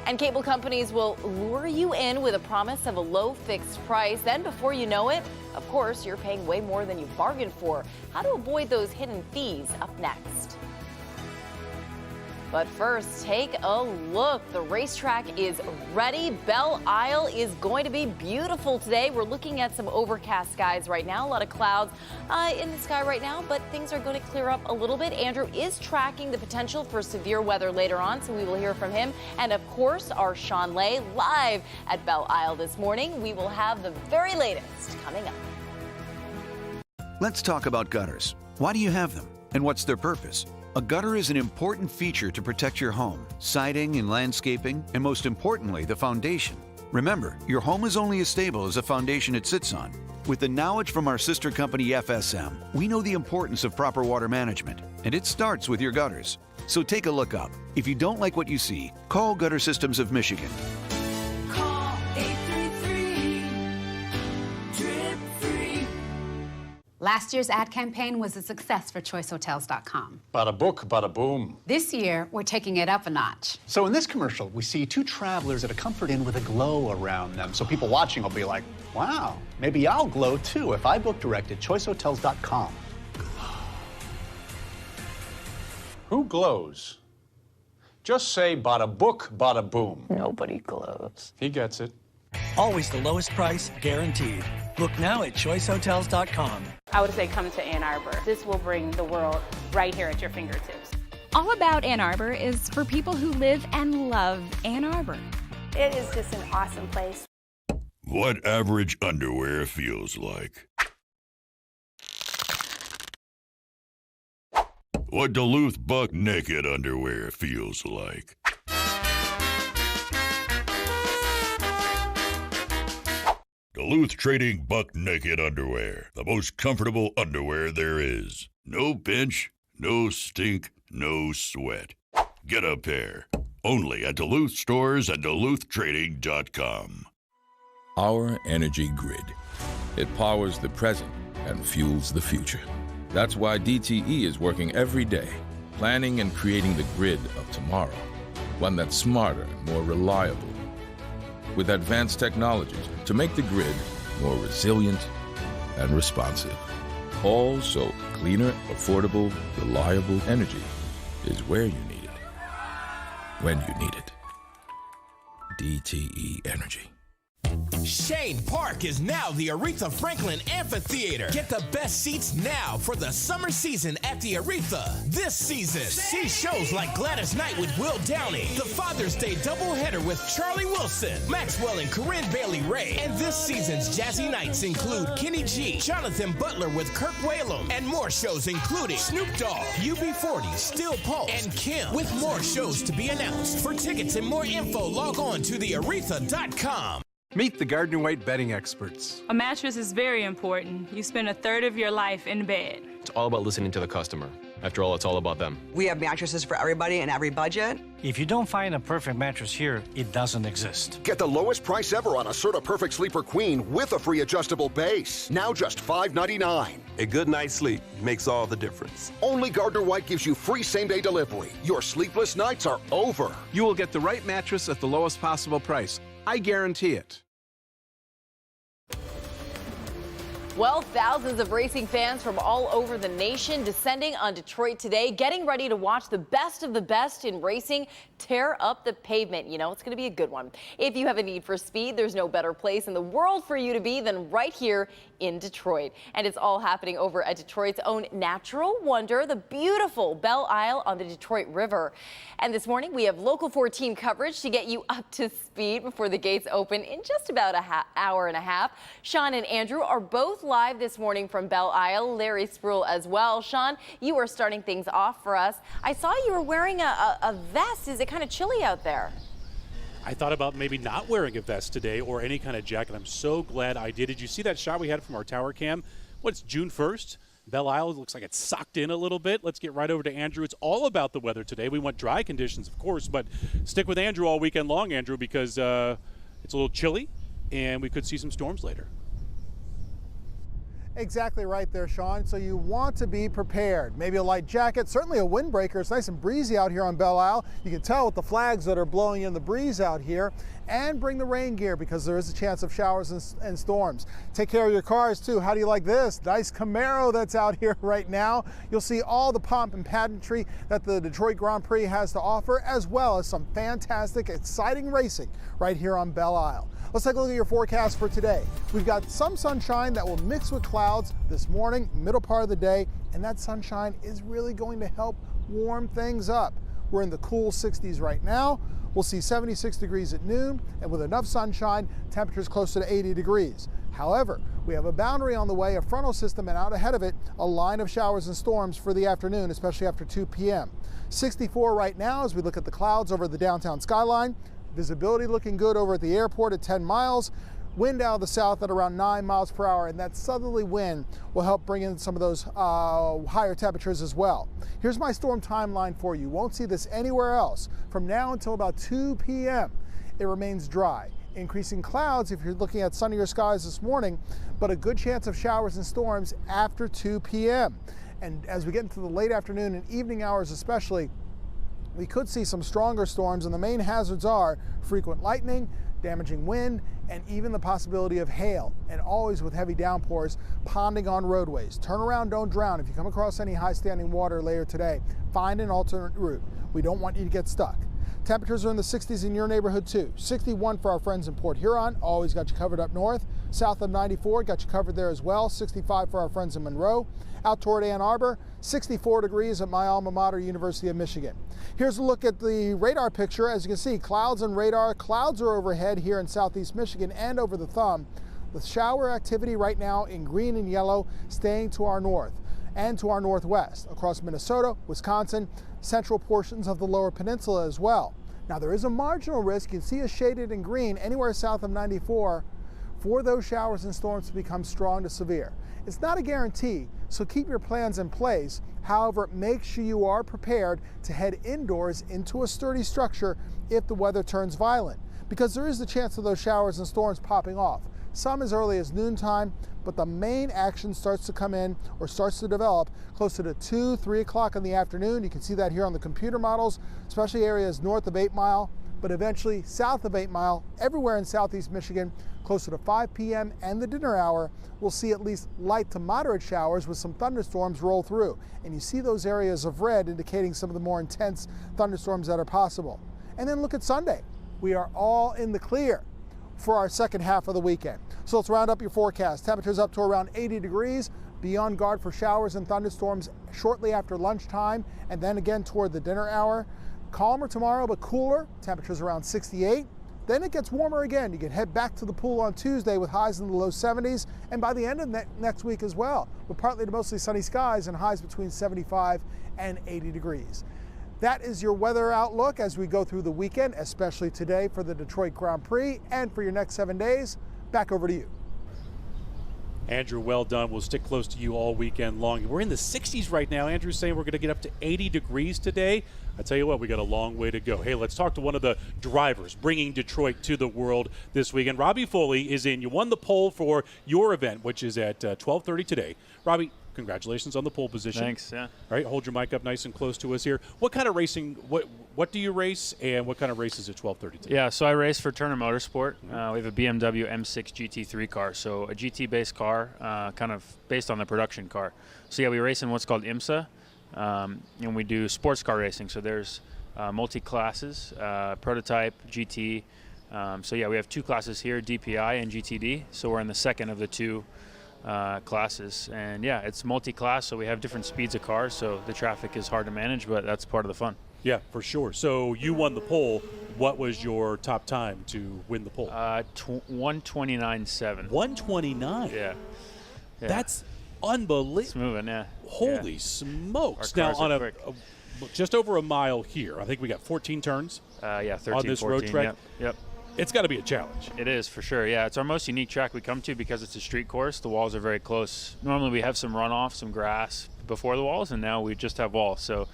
And cable companies will lure you in with a promise of a low fixed price. Then before you know it, of course, you're paying way more than you bargained for. How to avoid those hidden fees up next. But first, take a look. The racetrack is ready. Belle Isle is going to be beautiful today. We're looking at some overcast skies right now. A lot of clouds in the sky right now, but things are going to clear up a little bit. Andrew is tracking the potential for severe weather later on, so we will hear from him. And of course, our Sean Lay live at Belle Isle this morning. We will have the very latest coming up. Let's talk about gutters. Why do you have them? And what's their purpose? A gutter is an important feature to protect your home, siding and landscaping, and most importantly, the foundation. Remember, your home is only as stable as the foundation it sits on. With the knowledge from our sister company FSM, we know the importance of proper water management, and it starts with your gutters. So take a look up. If you don't like what you see, call Gutter Systems of Michigan. Call 833-DRIP-FREE. Last year's ad campaign was a success for ChoiceHotels.com. Bada book, bada boom. This year, we're taking it up a notch. So in this commercial, we see two travelers at a Comfort Inn with a glow around them. So people watching will be like, wow, maybe I'll glow too if I book direct at ChoiceHotels.com. Who glows? Just say bada book, bada boom. Nobody glows. He gets it. Always the lowest price, guaranteed. Look now at ChoiceHotels.com. I would say come to Ann Arbor. This will bring the world right here at your fingertips. All About Ann Arbor is for people who live and love Ann Arbor. It is just an awesome place. What average underwear feels like. What Duluth Buck Naked underwear feels like. Duluth Trading Buck Naked underwear, the most comfortable underwear there is. No pinch, no stink, no sweat. Get a pair. Only at Duluth stores and DuluthTrading.com. Our energy grid. It powers the present and fuels the future. That's why DTE is working every day, planning and creating the grid of tomorrow. One that's smarter and more reliable, with advanced technologies to make the grid more resilient and responsive. All so cleaner, affordable, reliable energy is where you need it, when you need it. DTE Energy. Shane Park is now the Aretha Franklin Amphitheater. Get the best seats now for the summer season at the Aretha. This season, see shows like Gladys Knight with Will Downey, the Father's Day doubleheader with Charlie Wilson, Maxwell and Corinne Bailey Ray, and this season's Jazzy Nights include Kenny G, Jonathan Butler with Kirk Whalum, and more shows including Snoop Dogg, UB40, Still Pulse, and Kim, with more shows to be announced. For tickets and more info, log on to thearetha.com. Meet the Gardner White bedding experts. A mattress is very important. You spend a third of your life in bed. It's all about listening to the customer. After all, it's all about them. We have mattresses for everybody and every budget. If you don't find a perfect mattress here, it doesn't exist. Get the lowest price ever on a Serta Perfect Sleeper Queen with a free adjustable base. Now just $5.99. A good night's sleep makes all the difference. Only Gardner White gives you free same-day delivery. Your sleepless nights are over. You will get the right mattress at the lowest possible price. I guarantee it. Well, thousands of racing fans from all over the nation descending on Detroit today, getting ready to watch the best of the best in racing tear up the pavement. You know, it's going to be a good one. If you have a need for speed, there's no better place in the world for you to be than right here in Detroit. And it's all happening over at Detroit's own natural wonder, the beautiful Belle Isle on the Detroit River. And this morning, we have Local 4 team coverage to get you up to speed before the gates open in just about an hour and a half. Sean and Andrew are both live this morning from Belle Isle. Larry Spruill as well. Sean, you are starting things off for us. I saw you were wearing a vest. Is it kind of chilly out there? I thought about maybe not wearing a vest today or any kind of jacket. I'm so glad I did. Did you see that shot we had from our tower cam? What's June 1st? Belle Isle looks like it's socked in a little bit. Let's get right over to Andrew. It's all about the weather today. We want dry conditions, of course, but stick with Andrew all weekend long, Andrew, because it's a little chilly and we could see some storms later. Exactly right there, Sean. So you want to be prepared. Maybe a light jacket, certainly a windbreaker. It's nice and breezy out here on Belle Isle. You can tell with the flags that are blowing in the breeze out here. And bring the rain gear because there is a chance of showers and storms. Take care of your cars too. How do you like this nice Camaro that's out here right now? You'll see all the pomp and pageantry that the Detroit Grand Prix has to offer, as well as some fantastic, exciting racing right here on Belle Isle. Let's take a look at your forecast for today. We've got some sunshine that will mix with clouds this morning, middle part of the day, and that sunshine is really going to help warm things up. We're in the cool 60s right now. We'll see 76 degrees at noon, and with enough sunshine, temperatures closer to 80 degrees. However, we have a boundary on the way, a frontal system, and out ahead of it, a line of showers and storms for the afternoon, especially after 2 p.m. 64 right now as we look at the clouds over the downtown skyline. Visibility looking good over at the airport at 10 miles. Wind out of the south at around 9 miles per hour, and that southerly wind will help bring in some of those higher temperatures as well. Here's my storm timeline for you. Won't see this anywhere else. From now until about 2 p.m., it remains dry. Increasing clouds if you're looking at sunnier skies this morning, but a good chance of showers and storms after 2 p.m. And as we get into the late afternoon and evening hours especially, we could see some stronger storms, and the main hazards are frequent lightning, damaging wind, and even the possibility of hail, and always with heavy downpours ponding on roadways. Turn around, don't drown. If you come across any high standing water later today, find an alternate route. We don't want you to get stuck. Temperatures are in the 60s in your neighborhood too. 61 for our friends in Port Huron, always got you covered up north. South of 94, got you covered there as well. 65 for our friends in Monroe. Out toward Ann Arbor, 64 degrees at my alma mater, University of Michigan. Here's a look at the radar picture. As you can see, clouds and radar. Clouds are overhead here in southeast Michigan and over the thumb. The shower activity right now in green and yellow staying to our north and to our northwest across Minnesota, Wisconsin, central portions of the lower peninsula as well. Now there is a marginal risk. You can see us shaded in green anywhere south of 94 for those showers and storms to become strong to severe. It's not a guarantee, so keep your plans in place. However, make sure you are prepared to head indoors into a sturdy structure if the weather turns violent, because there is the chance of those showers and storms popping off. Some as early as noontime, but the main action starts to come in or starts to develop closer to 2, 3 o'clock in the afternoon. You can see that here on the computer models, especially areas north of 8 Mile, but eventually south of 8 Mile, everywhere in southeast Michigan, closer to 5 p.m. and the dinner hour, we'll see at least light to moderate showers with some thunderstorms roll through. And you see those areas of red indicating some of the more intense thunderstorms that are possible. And then look at Sunday. We are all in the clear for our second half of the weekend. So let's round up your forecast. Temperatures up to around 80 degrees. Be on guard for showers and thunderstorms shortly after lunchtime and then again toward the dinner hour. Calmer tomorrow, but cooler. Temperatures around 68. Then it gets warmer again. You can head back to the pool on Tuesday with highs in the low 70s, and by the end of next week as well, with partly to mostly sunny skies and highs between 75 and 80 degrees. That is your weather outlook as we go through the weekend, especially today for the Detroit Grand Prix and for your next 7 days. Back over to you. Andrew, well done. We'll stick close to you all weekend long. We're in the 60s right now. Andrew's saying we're going to get up to 80 degrees today. I tell you what, we got a long way to go. Hey, let's talk to one of the drivers bringing Detroit to the world this weekend. Robbie Foley is in. You won the pole for your event, which is at 12:30 today. Robbie, congratulations on the pole position. Thanks, yeah. All right, hold your mic up nice and close to us here. What kind of racing, what do you race, and what kind of race is at 12:30 today? Yeah, so I race for Turner Motorsport. We have a BMW M6 GT3 car, so a GT-based car, kind of based on the production car. So yeah, we race in what's called IMSA, and we do sports car racing. So there's multi-classes, prototype, GT. So yeah, we have 2 classes here, DPI and GTD. So we're in the second of the 2 classes, and yeah, it's multi-class, so we have different speeds of cars, so the traffic is hard to manage, but that's part of the fun. Yeah, for sure. So you won the pole. What was your top time to win the pole? 1:29.7. 1:29. Yeah. That's unbelievable. It's moving, yeah. Holy smokes! Our Now cars on are a just over a mile here, I think we got 14 turns. Yeah, 13, on this 14, road track. Yep. It's got to be a challenge. It is, for sure. Yeah, it's our most unique track we come to because it's a street course. The walls are very close. Normally we have some runoff, some grass before the walls, and now we just have walls. So,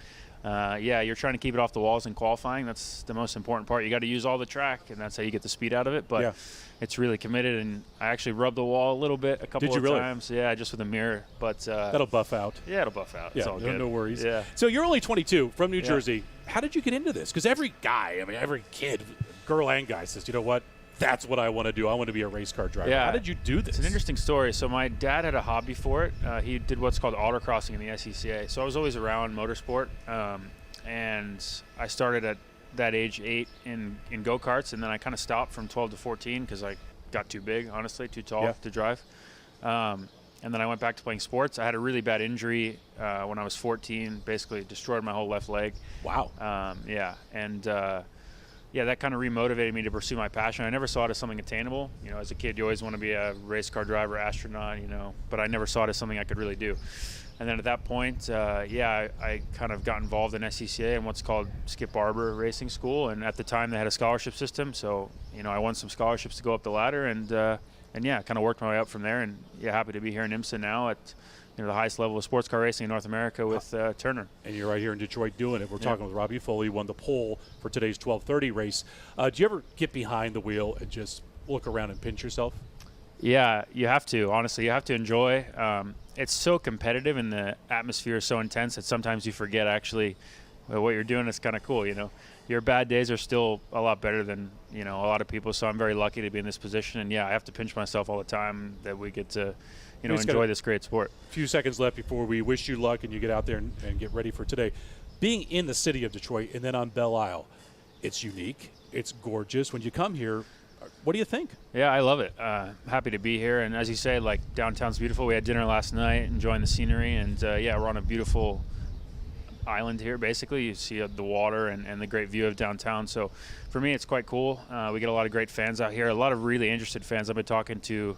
yeah, you're trying to keep it off the walls in qualifying. That's the most important part. You got to use all the track, and that's how you get the speed out of it. But it's really committed, and I actually rubbed the wall a little bit a couple of times. Yeah, just with a mirror. But that'll buff out. Yeah, it'll buff out. It's all good. No worries. Yeah. So you're only 22 from New Jersey. How did you get into this? Because every guy, I mean, every kid, girl and guy says, you know what? That's what I want to do. I want to be a race car driver. Yeah. How did you do this? It's an interesting story. So my dad had a hobby for it. He did what's called autocrossing in the SCCA. So I was always around motorsport. And I started at that age 8 in go-karts, and then I kind of stopped from 12 to 14 because I got too big, honestly, too tall to drive. And then I went back to playing sports. I had a really bad injury when I was 14, basically destroyed my whole left leg. Wow. Yeah, and yeah, that kind of remotivated me to pursue my passion. I never saw it as something attainable. You know, as a kid, you always want to be a race car driver, astronaut, you know, but I never saw it as something I could really do. And then at that point, yeah, I kind of got involved in SCCA and what's called Skip Barber Racing School. And at the time, they had a scholarship system. So, you know, I won some scholarships to go up the ladder, and yeah, kind of worked my way up from there. And yeah, happy to be here in IMSA now at the highest level of sports car racing in North America with Turner. And you're right here in Detroit doing it. We're talking with Robbie Foley, won the pole for today's 12:30 race. Do you ever get behind the wheel and just look around and pinch yourself? Yeah, you have to. Honestly, you have to enjoy. It's so competitive and the atmosphere is so intense that sometimes you forget actually what you're doing is kind of cool, you know. Your bad days are still a lot better than, you know, a lot of people, so I'm very lucky to be in this position. And yeah, I have to pinch myself all the time that we get to, you know, enjoy this great sport. A few seconds left before we wish you luck and you get out there and get ready for today. Being in the city of Detroit and then on Belle Isle, it's unique, it's gorgeous. When you come here, what do you think? Yeah, I love it. Happy to be here. And as you say, like, downtown's beautiful. We had dinner last night, enjoying the scenery. And yeah, we're on a beautiful island here, basically. You see the water and the great view of downtown. So for me, it's quite cool. We get a lot of great fans out here, a lot of really interested fans. I've been talking to,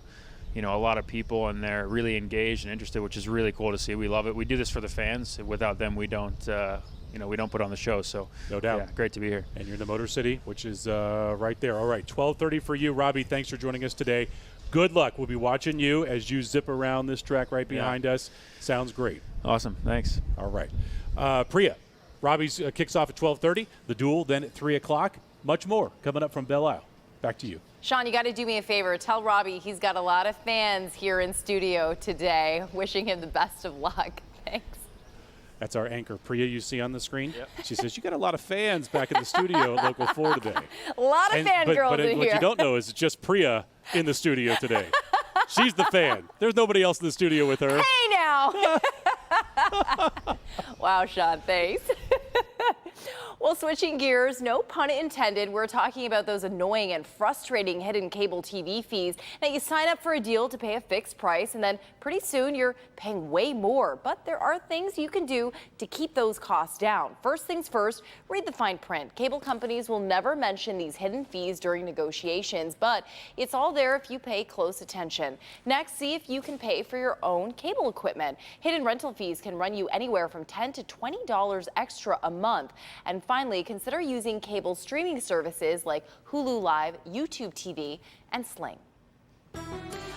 you know, a lot of people, and they're really engaged and interested, which is really cool to see. We love it. We do this for the fans. Without them, we don't, you know, we don't put on the show. So no doubt. Yeah, great to be here. And you're in the Motor City, which is right there. All right, 12:30 for you. Robbie, thanks for joining us today. Good luck. We'll be watching you as you zip around this track right behind us. Sounds great. Awesome. Thanks. All right. Priya, Robbie's kicks off at 12:30. The duel then at 3 o'clock. Much more coming up from Belle Isle. Back to you. Sean, you got to do me a favor. Tell Robbie he's got a lot of fans here in studio today. Wishing him the best of luck. Thanks. That's our anchor, Priya, you see on the screen. Yep. She says, you got a lot of fans back in the studio at Local 4 today. A lot of fangirls in here. What you don't know is it's just Priya in the studio today. She's the fan. There's nobody else in the studio with her. Hey, now. Wow, Sean, thanks. Well, switching gears, no pun intended, we're talking about those annoying and frustrating hidden cable TV fees. Now, you sign up for a deal to pay a fixed price, and then pretty soon you're paying way more. But there are things you can do to keep those costs down. First things first, read the fine print. Cable companies will never mention these hidden fees during negotiations, but it's all there if you pay close attention. Next, see if you can pay for your own cable equipment. Hidden rental fees can run you anywhere from $10 to $20 extra a month. And finally, consider using cable streaming services like Hulu Live, YouTube TV, and Sling.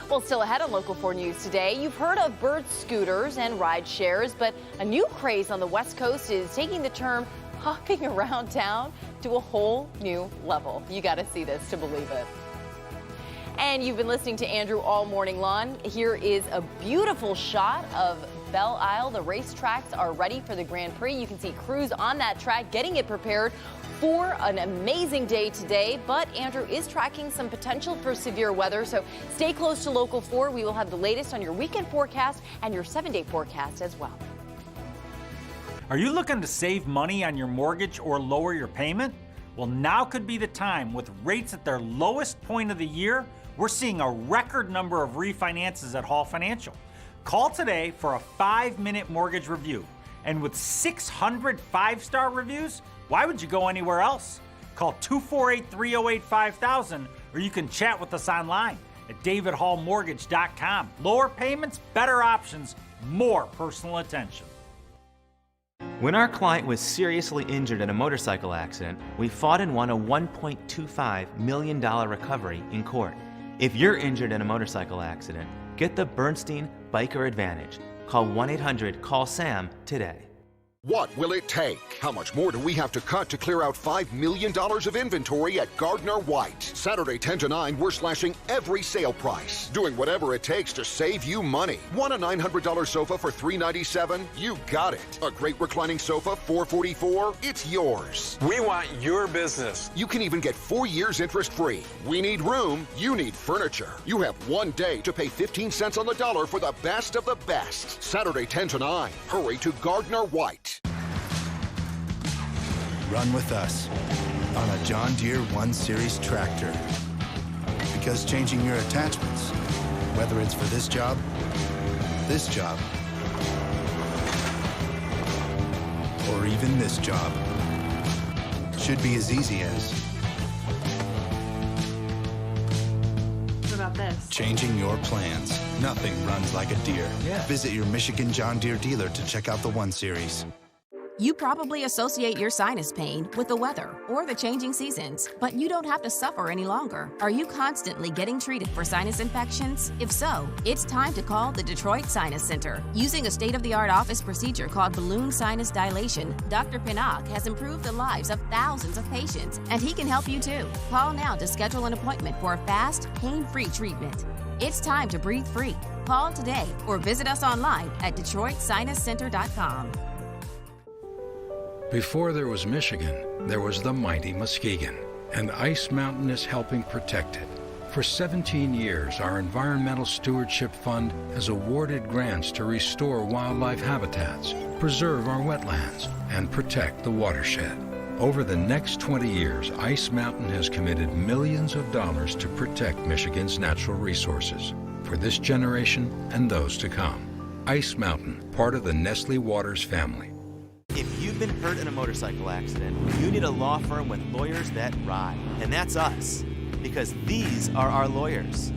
Well, still ahead on Local 4 News today, you've heard of bird scooters and ride shares, but a new craze on the West Coast is taking the term hopping around town to a whole new level. You got to see this to believe it. And you've been listening to Andrew all morning long. Here is a beautiful shot of Belle Isle. The racetracks are ready for the Grand Prix. You can see crews on that track getting it prepared for an amazing day today, but Andrew is tracking some potential for severe weather, so stay close to Local 4. We will have the latest on your weekend forecast and your 7-day forecast as well. Are you looking to save money on your mortgage or lower your payment? Well, now could be the time. With rates at their lowest point of the year, we're seeing a record number of refinances at Hall Financial. Call today for a 5-minute mortgage review. And with 600 5-star reviews, why would you go anywhere else? Call 248-308-5000, or you can chat with us online at davidhallmortgage.com. Lower payments, better options, more personal attention. When our client was seriously injured in a motorcycle accident, we fought and won a $1.25 million recovery in court. If you're injured in a motorcycle accident, get the Bernstein Biker Advantage. Call 1-800-CALL-SAM today. What will it take? How much more do we have to cut to clear out $5 million of inventory at Gardner White? Saturday 10 to 9, we're slashing every sale price, doing whatever it takes to save you money. Want a $900 sofa for $397? You got it. A great reclining sofa, $444? It's yours. We want your business. You can even get 4 years interest-free. We need room, you need furniture. You have one day to pay 15 cents on the dollar for the best of the best. Saturday 10 to 9. Hurry to Gardner White. Run with us on a John Deere 1 Series tractor. Because changing your attachments, whether it's for this job, or even this job, should be as easy as what about this? Changing your plans. Nothing runs like a Deere. Yeah. Visit your Michigan John Deere dealer to check out the 1 Series. You probably associate your sinus pain with the weather or the changing seasons, but you don't have to suffer any longer. Are you constantly getting treated for sinus infections? If so, it's time to call the Detroit Sinus Center. Using a state-of-the-art office procedure called balloon sinus dilation, Dr. Pinnock has improved the lives of thousands of patients, and he can help you too. Call now to schedule an appointment for a fast, pain-free treatment. It's time to breathe free. Call today or visit us online at DetroitSinusCenter.com. Before there was Michigan, there was the mighty Muskegon, and Ice Mountain is helping protect it. For 17 years, our Environmental Stewardship Fund has awarded grants to restore wildlife habitats, preserve our wetlands, and protect the watershed. Over the next 20 years, Ice Mountain has committed millions of dollars to protect Michigan's natural resources for this generation and those to come. Ice Mountain, part of the Nestle Waters family. If you've been hurt in a motorcycle accident, you need a law firm with lawyers that ride. And that's us, because these are our lawyers.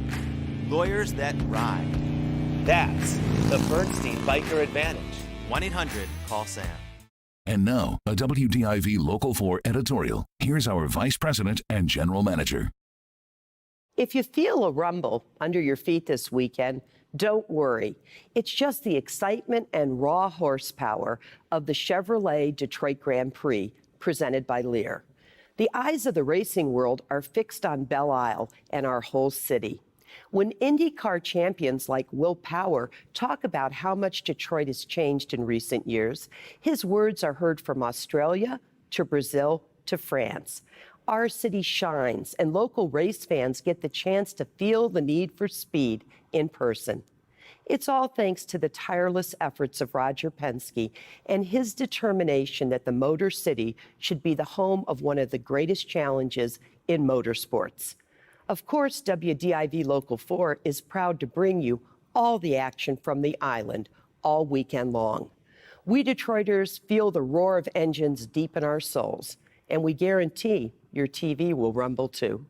Lawyers that ride. That's the Bernstein Biker Advantage. 1-800-CALL-SAM. And now, a WDIV Local 4 editorial. Here's our Vice President and General Manager. If you feel a rumble under your feet this weekend, don't worry. It's just the excitement and raw horsepower of the Chevrolet Detroit Grand Prix presented by Lear. The eyes of the racing world are fixed on Belle Isle and our whole city. When IndyCar champions like Will Power talk about how much Detroit has changed in recent years, his words are heard from Australia to Brazil to France. Our city shines, and local race fans get the chance to feel the need for speed in person. It's all thanks to the tireless efforts of Roger Penske and his determination that the Motor City should be the home of one of the greatest challenges in motorsports. Of course, WDIV Local 4 is proud to bring you all the action from the island all weekend long. We Detroiters feel the roar of engines deep in our souls, and we guarantee your TV will rumble too.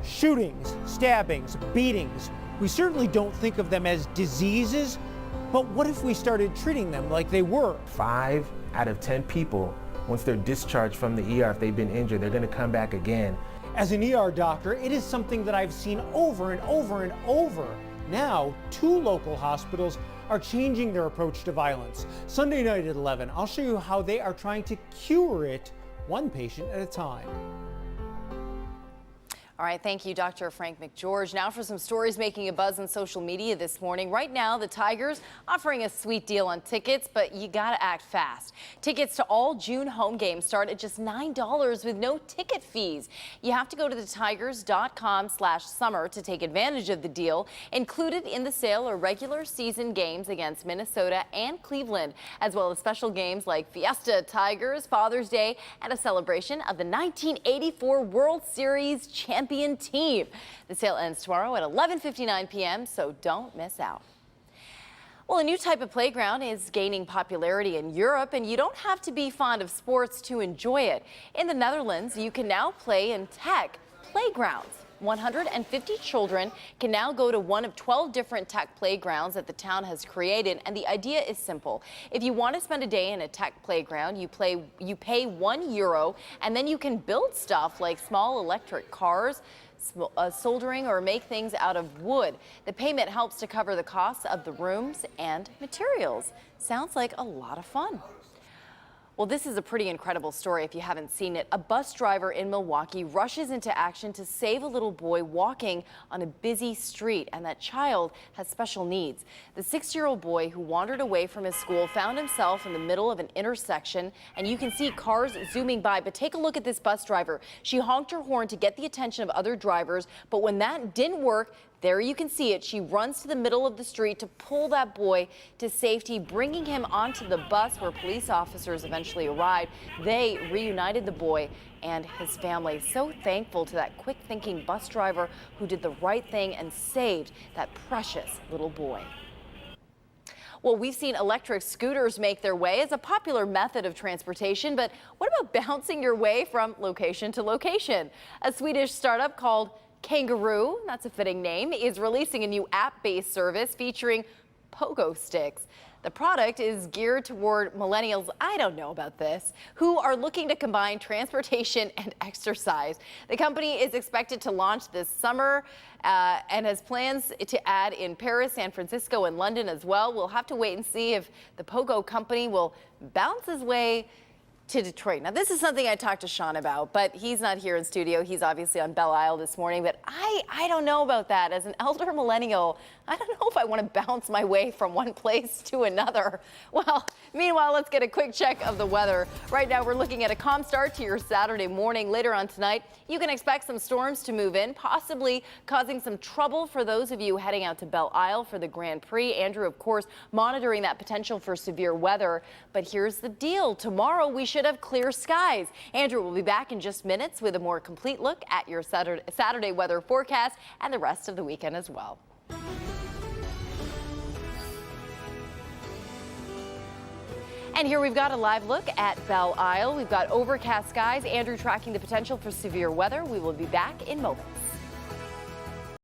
Shootings, stabbings, beatings. We certainly don't think of them as diseases, but what if we started treating them like they were? 5 out of 10 people, once they're discharged from the ER, if they've been injured, they're going to come back again. As an ER doctor, it is something that I've seen over and over and over. Now, 2 local hospitals are changing their approach to violence. Sunday night at 11, I'll show you how they are trying to cure it one patient at a time. All right, thank you, Dr. Frank McGeorge. Now for some stories making a buzz on social media this morning. Right now, the Tigers offering a sweet deal on tickets, but you gotta act fast. Tickets to all June home games start at just $9 with no ticket fees. You have to go to thetigers.com/summer to take advantage of the deal. Included in the sale are regular season games against Minnesota and Cleveland, as well as special games like Fiesta Tigers, Father's Day, and a celebration of the 1984 World Series champion team. The sale ends tomorrow at 11:59 p.m., so don't miss out. Well, a new type of playground is gaining popularity in Europe, and you don't have to be fond of sports to enjoy it. In the Netherlands, you can now play in tech playgrounds. 150 children can now go to one of 12 different tech playgrounds that the town has created, and the idea is simple. If you want to spend a day in a tech playground, you pay €1, and then you can build stuff like small electric cars, soldering, or make things out of wood. The payment helps to cover the costs of the rooms and materials. Sounds like a lot of fun. Well, this is a pretty incredible story if you haven't seen it. A bus driver in Milwaukee rushes into action to save a little boy walking on a busy street, and that child has special needs. The 6-year-old boy who wandered away from his school found himself in the middle of an intersection, and you can see cars zooming by, but take a look at this bus driver. She honked her horn to get the attention of other drivers, but when that didn't work, there you can see it. She runs to the middle of the street to pull that boy to safety, bringing him onto the bus where police officers eventually arrived. They reunited the boy and his family. So thankful to that quick-thinking bus driver who did the right thing and saved that precious little boy. Well, we've seen electric scooters make their way as a popular method of transportation, but what about bouncing your way from location to location? A Swedish startup called Kangaroo, that's a fitting name, is releasing a new app-based service featuring pogo sticks. The product is geared toward millennials, I don't know about this, who are looking to combine transportation and exercise. The company is expected to launch this summer and has plans to add in Paris, San Francisco, and London as well. We'll have to wait and see if the pogo company will bounce its way to Detroit. Now, this is something I talked to Sean about, but he's not here in studio. He's obviously on Belle Isle this morning, but I don't know about that. As an elder millennial, I don't know if I want to bounce my way from one place to another. Well, meanwhile, let's get a quick check of the weather. Right now, we're looking at a calm start to your Saturday morning. Later on tonight, you can expect some storms to move in, possibly causing some trouble for those of you heading out to Belle Isle for the Grand Prix. Andrew, of course, monitoring that potential for severe weather. But here's the deal. Tomorrow, we should have clear skies. Andrew will be back in just minutes with a more complete look at your Saturday weather forecast and the rest of the weekend as well. And here we've got a live look at Belle Isle. We've got overcast skies. Andrew tracking the potential for severe weather. We will be back in moments.